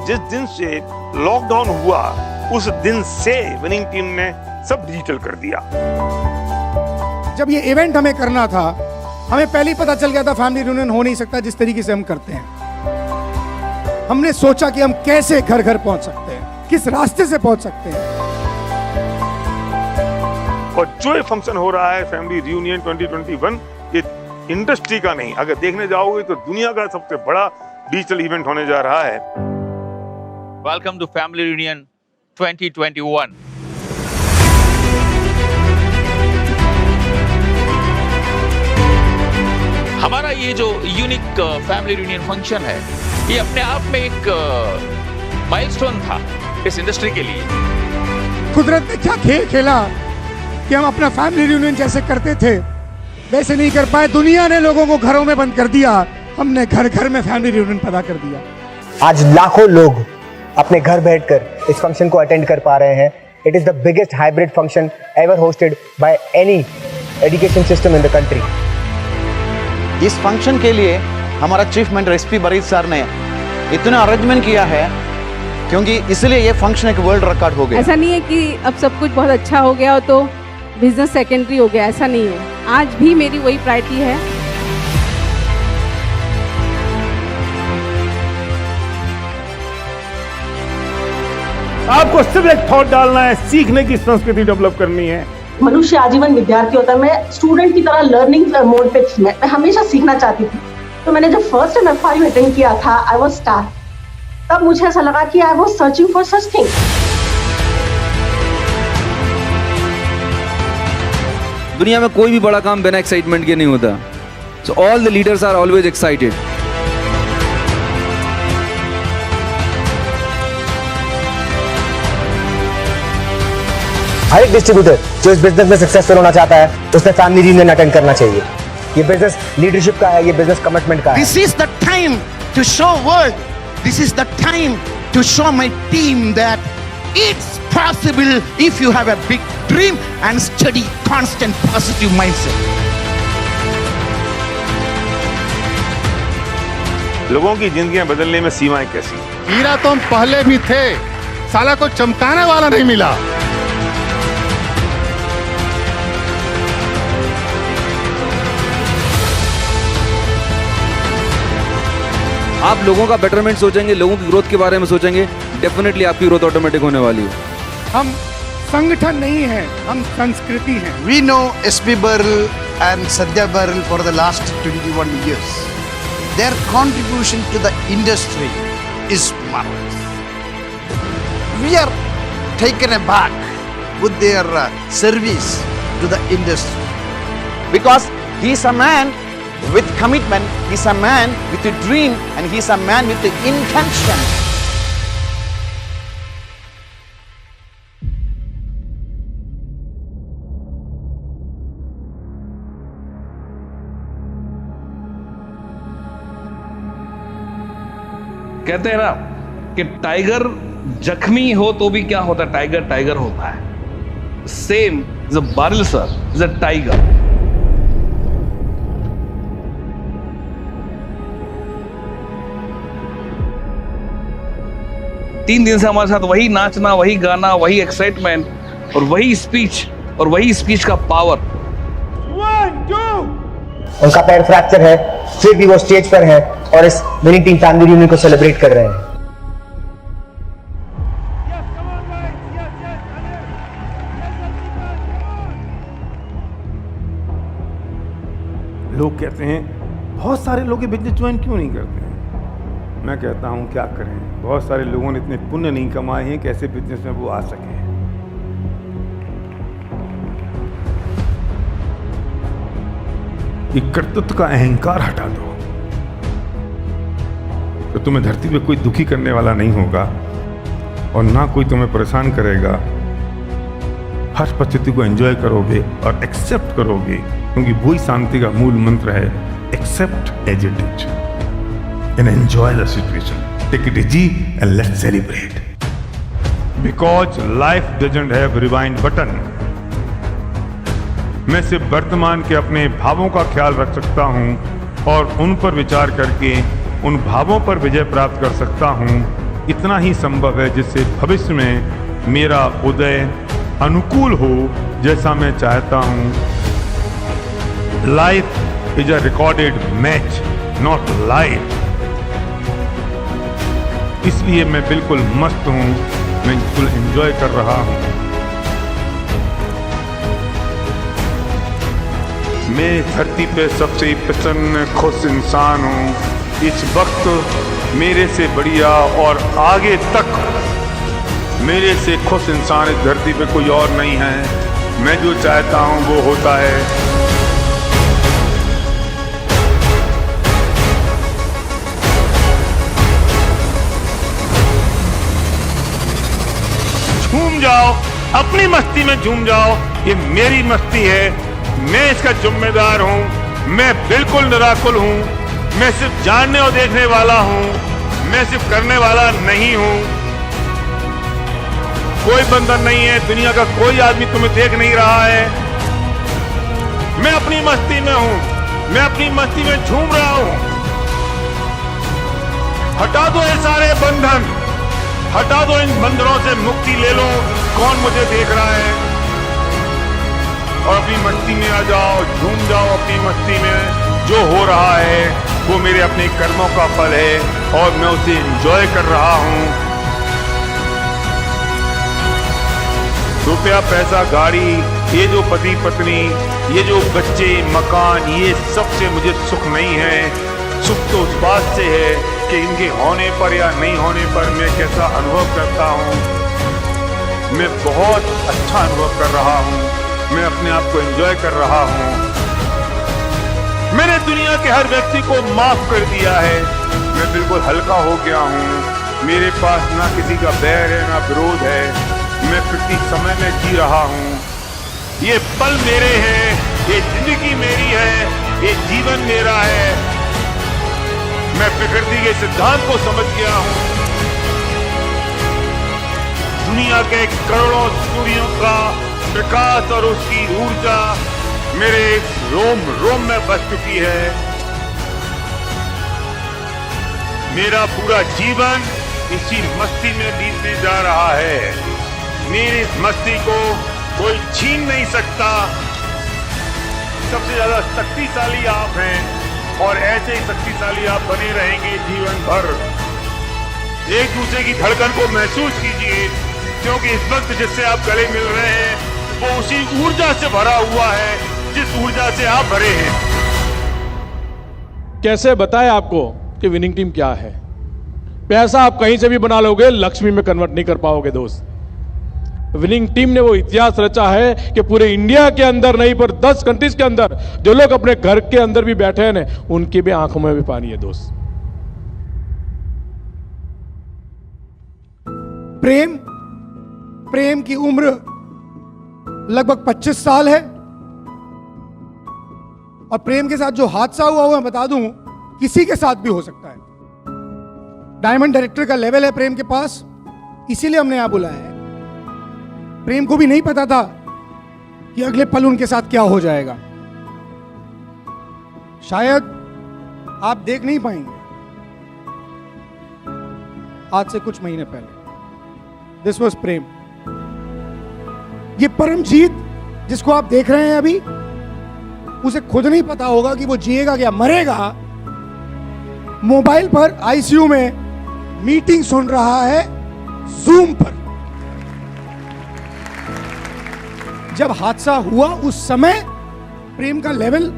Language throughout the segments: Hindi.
जिस दिन से लॉकडाउन हुआ उस दिन से विनिंग टीम ने सब डिजिटल कर दिया। जब ये इवेंट हमें करना था, हमें पहले ही पता चल गया था फैमिली रियूनियन हो नहीं सकता जिस तरीके से हम करते हैं। हमने सोचा कि हम कैसे घर घर पहुंच सकते हैं, किस रास्ते से पहुंच सकते हैं। और जो ये फंक्शन हो रहा है फैमिली रियूनियन 2021, ये इंडस्ट्री का नहीं, अगर देखने जाओगे तो दुनिया का सबसे बड़ा डिजिटल इवेंट होने जा रहा है। Welcome to family reunion 2021। हमारा ये जो यूनिक फैमिली रियूनियन फंक्शन है, ये अपने आप में एक माइलस्टोन था इस इंडस्ट्री के लिए। कुदरत ने क्या खेल खेला कि हम अपना फैमिली रियूनियन जैसे करते थे वैसे नहीं कर पाए। दुनिया ने लोगों को घरों में बंद कर दिया, हमने घर घर में फैमिली रियूनियन पैदा कर दिया। आज लाखों लोग अपने घर बैठकर इस फंक्शन को अटेंड कर पा रहे हैं। It is the biggest hybrid function ever hosted by any education system in the country. इस फंक्शन के लिए हमारा चीफ मिनिस्टर एसपी बरीद सर ने इतना अरेंजमेंट किया है क्योंकि इसलिए ये फंक्शन एक वर्ल्ड रिकॉर्ड हो गया। ऐसा नहीं है कि अब सब कुछ बहुत अच्छा हो गया हो तो बिजनेस सेकेंडरी हो गया, ऐसा नहीं है। आज भी मेरी वही प्रायोरिटी है। आपको सिर्फ एक थॉट डालना है, सीखने की संस्कृति डेवलप करनी है। मनुष्य आजीवन विद्यार्थी होता है। मैं स्टूडेंट की तरह लर्निंग मोड पे थी। मैं हमेशा सीखना चाहती थी। तो मैंने जब फर्स्ट MF5 अटेंड किया था, आई वाज स्टार, तब मुझे ऐसा लगा कि I was searching for such thing. दुनिया में कोई भी बड़ा काम बिना एक्साइटमेंट के नहीं होता। So all the leaders are always excited. हर एक डिस्ट्रीब्यूटर जो इस बिजनेस में सक्सेसफुल होना चाहता है उसने फैमिली रियूनियन अटेंड करना चाहिए। ये बिजनेस लीडरशिप का है, ये बिजनेस कमिटमेंट का है। This is the time to show world. This is the time to show my team that it's possible if you have a big dream and steady, constant, positive mindset. लोगों की जिंदगियां बदलने में सीमाएं कैसी? हीरा तो हम पहले भी थे, साला को चमकाने वाला नहीं मिला। आप लोगों का बेटरमेंट सोचेंगे, लोगों की ग्रोथ के बारे में सोचेंगे, डेफिनेटली आपकी ग्रोथ ऑटोमेटिक होने वाली है। हम संगठन नहीं है, हम संस्कृति हैं। We know SB Barrel and Sadhya Barrel for the last 21 years. Their contribution to the industry is marvelous. We are taken aback with their service to the industry. Because he's a man with commitment, he's a man with a dream, and he's a man with the intention. कहते हैं ना कि टाइगर जख्मी हो तो भी क्या होता है, टाइगर टाइगर होता है। सेम इज अ बारिल सर, इज अ टाइगर। तीन दिन से हमारे साथ वही नाचना, वही गाना, वही एक्साइटमेंट और वही स्पीच का पावर। उनका पैर फ्रैक्चर है, फिर भी वो स्टेज पर है और इस विनिंग टीम फैमिली रियूनियन को सेलिब्रेट कर रहे हैं। लोग कहते हैं बहुत सारे लोग ये बिजनेस ज्वाइन क्यों नहीं करते हैं? मैं कहता हूं क्या करें, बहुत सारे लोगों ने इतने पुण्य नहीं कमाए हैं कि ऐसे बिजनेस में वो आ सके। ये कर्तृत्व का अहंकार हटा दो तो तुम्हें धरती पे कोई दुखी करने वाला नहीं होगा और ना कोई तुम्हें परेशान करेगा। हर परिस्थिति को एंजॉय करोगे और एक्सेप्ट करोगे, क्योंकि वही शांति का मूल मंत्र है, accept as it is and enjoy the situation. Take it easy and let's celebrate. Because life doesn't have rewind button. मैं सिर्फ वर्तमान के अपने भावों का ख्याल रख सकता हूं और उन पर विचार करके उन भावों पर विजय प्राप्त कर सकता हूं इतना ही संभव है जिससे भविष्य में मेरा उदय अनुकूल हो जैसा मैं चाहता हूं। Life is a recorded match, not life. इसलिए मैं बिल्कुल मस्त हूं, मैं बिल्कुल एंजॉय कर रहा हूं। मैं धरती पे सबसे प्रसन्न खुश इंसान हूं। इस वक्त मेरे से बढ़िया और आगे तक मेरे से खुश इंसान इस धरती पे कोई और नहीं है। मैं जो चाहता हूं वो होता है। झूम जाओ, अपनी मस्ती में झूम जाओ। ये मेरी मस्ती है, मैं इसका जिम्मेदार हूं। मैं बिल्कुल निराकुल हूं। मैं सिर्फ जानने और देखने वाला हूं, मैं सिर्फ करने वाला नहीं हूं। कोई बंधन नहीं है, दुनिया का कोई आदमी तुम्हें देख नहीं रहा है। मैं अपनी मस्ती में हूं, मैं अपनी मस्ती में झूम रहा हूं। हटा दो ये सारे बंधन, हटा दो इन बंधनों से मुक्ति ले लो। कौन मुझे देख रहा है? और अपनी मस्ती में आ जाओ, झूम जाओ अपनी मस्ती में। जो हो रहा है वो मेरे अपने कर्मों का फल है और मैं उसे एंजॉय कर रहा हूं। रुपया, पैसा, गाड़ी, ये जो पति पत्नी, ये जो बच्चे, मकान, ये सबसे मुझे सुख नहीं है। सुख तो उस बात से है कि इनके होने पर या नहीं होने पर मैं कैसा अनुभव करता हूँ। मैं बहुत अच्छा अनुभव कर रहा हूँ, मैं अपने आप को एंजॉय कर रहा हूँ। मैंने दुनिया के हर व्यक्ति को माफ कर दिया है। मैं बिल्कुल हल्का हो गया हूँ। मेरे पास ना किसी का बैर है ना विरोध है। मैं प्रति समय में जी रहा हूँ। ये पल मेरे हैं, ये जिंदगी मेरी है, ये जीवन मेरा है। मैं प्रकृति के सिद्धांत को समझ गया हूँ। दुनिया के करोड़ों सूर्यों का प्रकाश और उसकी ऊर्जा मेरे रोम रोम में बस चुकी है। मेरा पूरा जीवन इसी मस्ती में बीतने जा रहा है। मेरी इस मस्ती को कोई छीन नहीं सकता। सबसे ज्यादा शक्तिशाली आप हैं और ऐसे ही शक्तिशाली आप बने रहेंगे जीवन भर। एक दूसरे की धड़कन को महसूस कीजिए, क्योंकि इस वक्त जिससे आप गले मिल रहे हैं वो उसी ऊर्जा से भरा हुआ है जिस ऊर्जा से आप भरे हैं। कैसे बताएं आपको कि विनिंग टीम क्या है? पैसा आप कहीं से भी बना लोगे, लक्ष्मी में कन्वर्ट नहीं कर पाओगे दोस्त। विनिंग टीम ने वो इतिहास रचा है कि पूरे इंडिया के अंदर नहीं पर 10 कंट्रीज के अंदर जो लोग अपने घर के अंदर भी बैठे हैं ना, उनकी भी आंखों में भी पानी है दोस्त। प्रेम की उम्र लगभग 25 साल है और प्रेम के साथ जो हादसा हुआ मैं बता दूं, किसी के साथ भी हो सकता है। डायमंड डायरेक्टर का लेवल है प्रेम के पास, इसीलिए हमने यहां बुलाया है। प्रेम को भी नहीं पता था कि अगले पल उनके साथ क्या हो जाएगा। शायद आप देख नहीं पाएंगे। आज से कुछ महीने पहले दिस वॉज प्रेम। ये परमजीत जिसको आप देख रहे हैं अभी, उसे खुद नहीं पता होगा कि वो जिएगा क्या मरेगा। मोबाइल पर आईसीयू में मीटिंग सुन रहा है जूम पर। जब हादसा हुआ उस समय प्रेम का लेवल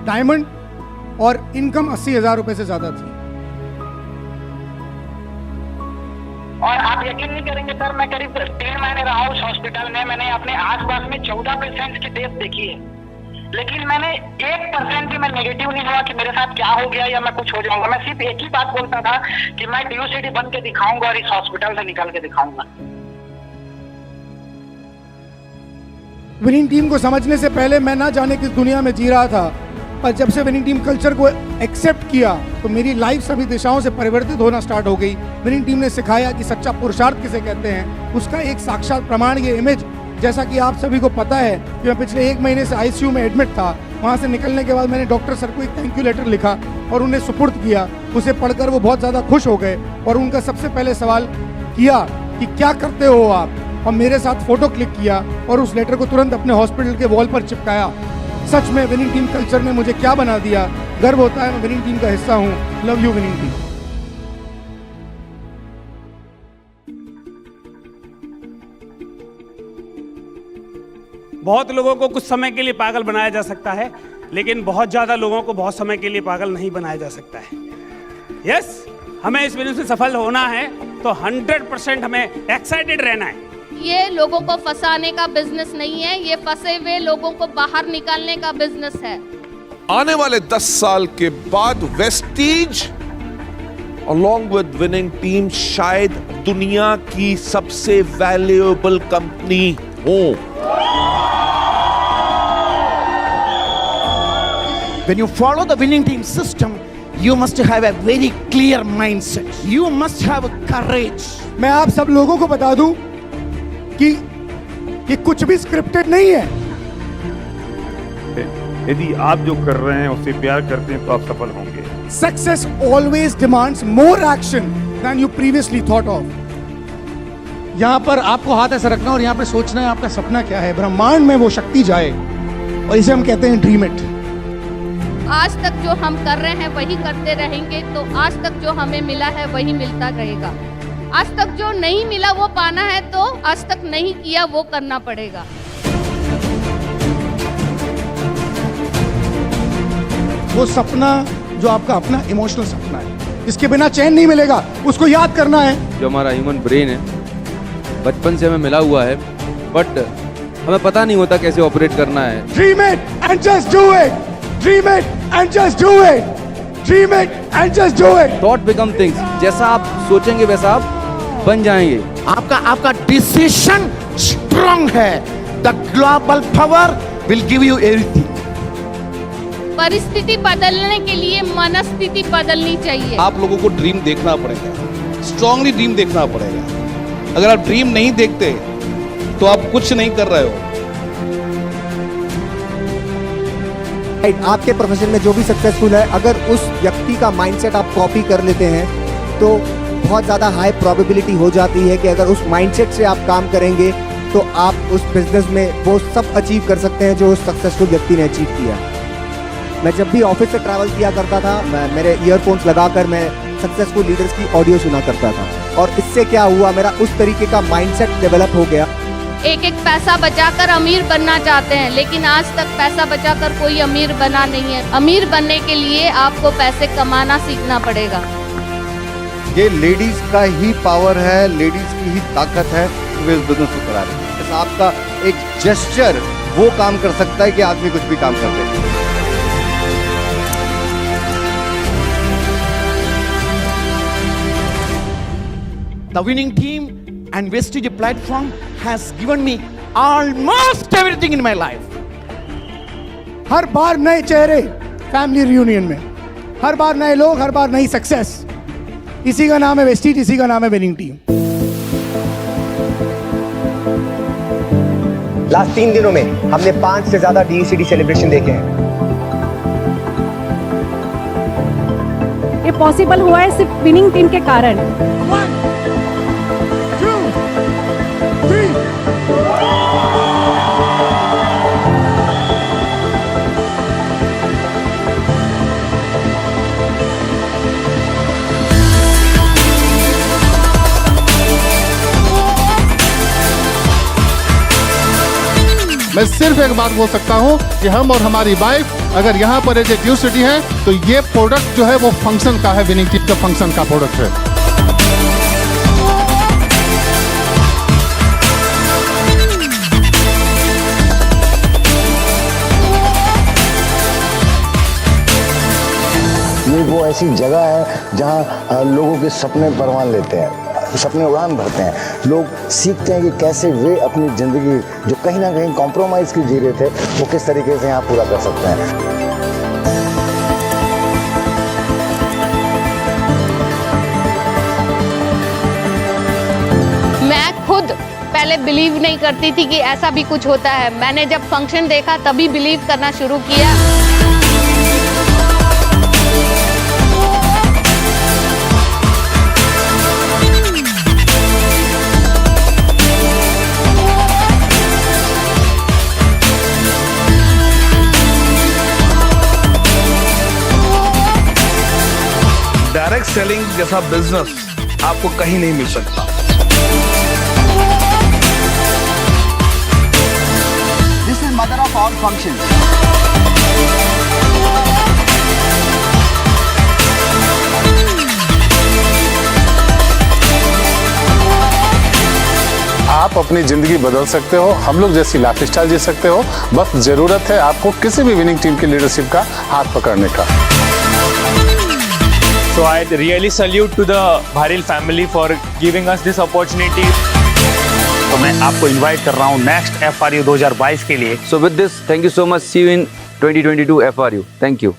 डायमंड और इनकम 80,000 रुपए से ज्यादा थी। और आप यकीन नहीं करेंगे सर, मैं करीब 3 महीने रहा हूँ उस हॉस्पिटल में। मैंने अपने आसपास में 14 पेशेंट्स की डेथ देखी है, लेकिन मैंने 1% भी मैं नेगेटिव नहीं हुआ कि मेरे साथ क्या हो गया या मैं कुछ हो जाऊंगा। मैं सिर्फ एक ही बात बोलता था कि मैं DOCD बन के दिखाऊंगा और इस हॉस्पिटल से निकल के दिखाऊंगा। विनिंग टीम को समझने से पहले मैं ना जाने किस दुनिया में जी रहा था, और जब से विनिंग टीम कल्चर को एक्सेप्ट किया तो मेरी लाइफ सभी दिशाओं से परिवर्तित होना स्टार्ट हो गई। विनिंग टीम ने सिखाया कि सच्चा पुरुषार्थ किसे कहते हैं, उसका एक साक्षात प्रमाण ये इमेज, जैसा कि आप सभी को पता है कि मैं पिछले 1 महीने से आईसीयू में एडमिट था। वहाँ से निकलने के बाद मैंने डॉक्टर सर को एक थैंक यू लेटर लिखा और उन्हें सुपुर्द किया। उसे पढ़कर वो बहुत ज़्यादा खुश हो गए और उनका सबसे पहले सवाल किया कि क्या करते हो आप, और मेरे साथ फोटो क्लिक किया और उस लेटर को तुरंत अपने हॉस्पिटल के वॉल पर चिपकाया। सच में विनिंग टीम कल्चर ने मुझे क्या बना दिया। गर्व होता है मैं विनिंग टीम का हिस्सा हूँ। Love you winning team. बहुत लोगों को कुछ समय के लिए पागल बनाया जा सकता है, लेकिन बहुत ज्यादा लोगों को बहुत समय के लिए पागल नहीं बनाया जा सकता है। यस, हमें इस बिजनेस में सफल होना है तो 100% हमें एक्साइटेड रहना है। ये लोगों को फंसाने का बिजनेस नहीं है, ये फंसे हुए लोगों को बाहर निकालने का बिजनेस है। आने वाले 10 साल के बाद Vestige along with winning team शायद दुनिया की सबसे वैल्यूएबल कंपनी हो। When you follow the winning team system, you must have a very clear mindset. You must have courage. मैं आप सब लोगों को बता दूं कि कुछ भी स्क्रिप्टेड नहीं है। यदि आप जो कर रहे हैं उससे प्यार करते हैं तो आप सफल होंगे। Success always demands more action than you previously thought of. यहाँ पर आपको हाथ ऐसा रखना और यहाँ पे सोचना है आपका सपना क्या है, ब्रह्मांड में वो शक्ति जाए, और इसे हम कहते हैं ड्रीम इट। आज तक जो हम कर रहे हैं वही करते रहेंगे तो आज तक जो हमें मिला है वही मिलता रहेगा। आज तक जो नहीं मिला वो पाना है तो आज तक नहीं किया वो करना पड़ेगा। वो सपना जो आपका अपना इमोशनल सपना है, इसके बिना चैन नहीं मिलेगा, उसको याद करना है। जो हमारा ह्यूमन ब्रेन है बचपन से हमें मिला हुआ है, बट हमें पता नहीं होता कैसे ऑपरेट करना है। Dream it and just do it. Dream it and just do it. Dream it and just do it. Thought become things. जैसा आप सोचेंगे वैसा आप बन जाएंगे। आपका डिसीजन स्ट्रांग है। The global power will give you everything. परिस्थिति बदलने के लिए मनस्थिति बदलनी चाहिए। आप लोगों को ड्रीम देखना पड़ेगा, स्ट्रांगली ड्रीम देखना पड़ेगा। अगर आप ड्रीम नहीं देखते तो आप कुछ नहीं कर रहे हो। आपके प्रोफेशन में जो भी सक्सेसफुल है, अगर उस व्यक्ति का माइंडसेट आप कॉपी कर लेते हैं तो बहुत ज़्यादा हाई प्रोबेबिलिटी हो जाती है कि अगर उस माइंडसेट से आप काम करेंगे तो आप उस बिजनेस में वो सब अचीव कर सकते हैं जो उस सक्सेसफुल व्यक्ति ने अचीव किया। मैं जब भी ऑफिस से ट्रैवल किया करता था, मेरे ईयरफोन्स लगाकर मैं सक्सेसफुल लीडर्स की ऑडियो सुना करता था, और इससे क्या हुआ, मेरा उस तरीके का माइंडसेट डेवलप हो गया। एक एक पैसा बचाकर अमीर बनना चाहते हैं, लेकिन आज तक पैसा बचाकर कोई अमीर बना नहीं है। अमीर बनने के लिए आपको पैसे कमाना सीखना पड़ेगा। ये लेडीज का ही पावर है, लेडीज की ही ताकत है कि वे इस बिजनेस को करा रहे हैं। आपका एक जेस्चर वो काम कर सकता है कि आदमी कुछ भी काम कर दे। The winning team and Vestige platform has given me almost everything in my life. हर बार नए चेहरे फैमिली रियूनियन में, हर बार नए लोग, हर बार नई सक्सेस। इसी का नाम है वेस्टीज, इसी का नाम है विनिंग टीम। लास्ट 3 दिनों में हमने 5 से ज्यादा DECD सेलिब्रेशन देखे हैं। ये पॉसिबल हुआ है सिर्फ विनिंग टीम के कारण। 1 2 3 मैं सिर्फ एक बात बोल सकता हूं कि हम और हमारी वाइफ अगर यहाँ पर एज ए ड्यू सिटी है तो ये प्रोडक्ट जो है वो फंक्शन का है, विनिंग टीम का फंक्शन का प्रोडक्ट है। ये वो ऐसी जगह है जहाँ लोगों के सपने परवान लेते हैं, सपने उड़ान भरते हैं। लोग सीखते हैं कि कैसे वे अपनी ज़िंदगी जो कहीं ना कहीं कॉम्प्रोमाइज़ की जी रहे थे वो किस तरीके से यहाँ पूरा कर सकते हैं। मैं खुद पहले बिलीव नहीं करती थी कि ऐसा भी कुछ होता है। मैंने जब फंक्शन देखा तभी बिलीव करना शुरू किया। डायरेक्ट सेलिंग जैसा बिजनेस आपको कहीं नहीं मिल सकता। This is mother of all functions. आप अपनी जिंदगी बदल सकते हो, हम लोग जैसी लाइफ स्टाइल जी सकते हो। बस जरूरत है आपको किसी भी विनिंग टीम की लीडरशिप का हाथ पकड़ने का। So I really salute to the Bharil family for giving us this opportunity. तो मैं आपको इनवाइट कर रहा हूँ नेक्स्ट FRU 2022 के लिए। So with this, thank you so much. See you in 2022 FRU. Thank you.